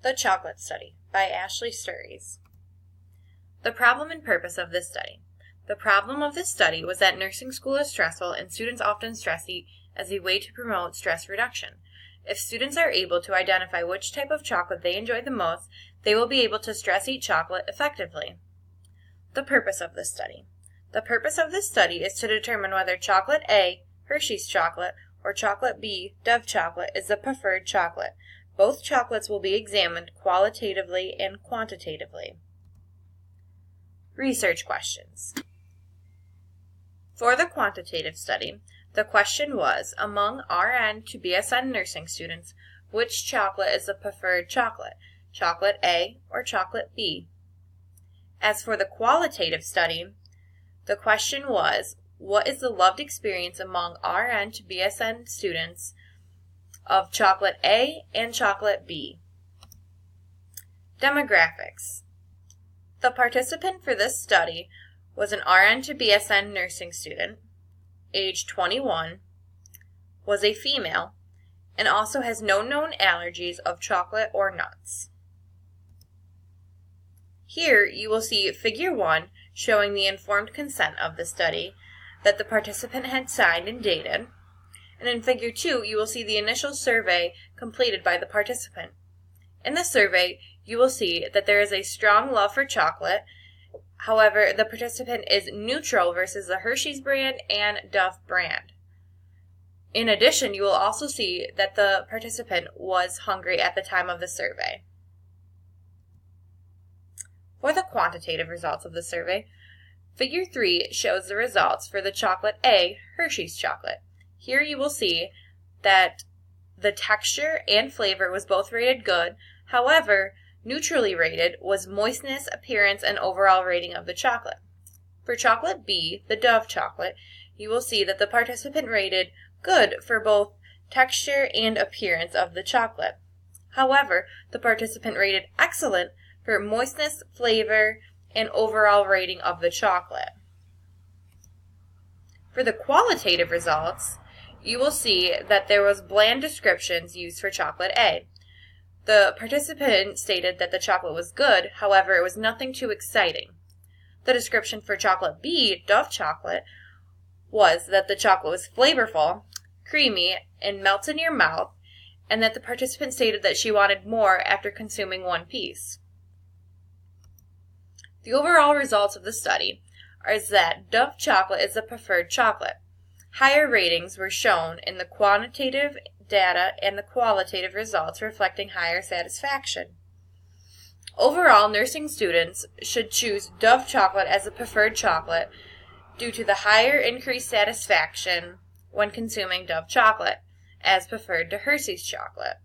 The Chocolate Study by Ashley Sturries. The problem and purpose of this study. The problem of this study was that nursing school is stressful and students often stress eat as a way to promote stress reduction. If students are able to identify which type of chocolate they enjoy the most, they will be able to stress eat chocolate effectively. The purpose of this study. The purpose of this study is to determine whether chocolate A, Hershey's chocolate, or chocolate B, Dove chocolate, is the preferred chocolate. Both chocolates will be examined qualitatively and quantitatively. Research questions. For the quantitative study, the question was, among RN to BSN nursing students, which chocolate is the preferred chocolate, chocolate A or chocolate B? As for the qualitative study, the question was, what is the loved experience among RN to BSN students of chocolate A and chocolate B? Demographics. The participant for this study was an RN to BSN nursing student, age 21, was a female, and also has no known allergies of chocolate or nuts. Here you will see Figure 1 showing the informed consent of the study that the participant had signed and dated, and in Figure 2 you will see the initial survey completed by the participant. In the survey, you will see that there is a strong love for chocolate. However, the participant is neutral versus the Hershey's brand and Dove brand. In addition, you will also see that the participant was hungry at the time of the survey. For the quantitative results of the survey, Figure 3 shows the results for the chocolate A, Hershey's chocolate. Here you will see that the texture and flavor was both rated good. However, neutrally rated was moistness, appearance, and overall rating of the chocolate. For chocolate B, the Dove chocolate, you will see that the participant rated good for both texture and appearance of the chocolate. However, the participant rated excellent for moistness, flavor, and overall rating of the chocolate. For the qualitative results, you will see that there was bland descriptions used for chocolate A. The participant stated that the chocolate was good, however, it was nothing too exciting. The description for chocolate B, Dove chocolate, was that the chocolate was flavorful, creamy, and melts in your mouth, and that the participant stated that she wanted more after consuming one piece. The overall results of the study is that Dove chocolate is the preferred chocolate. Higher ratings were shown in the quantitative data and the qualitative results reflecting higher satisfaction. Overall, nursing students should choose Dove chocolate as the preferred chocolate due to the higher increased satisfaction when consuming Dove chocolate as preferred to Hershey's chocolate.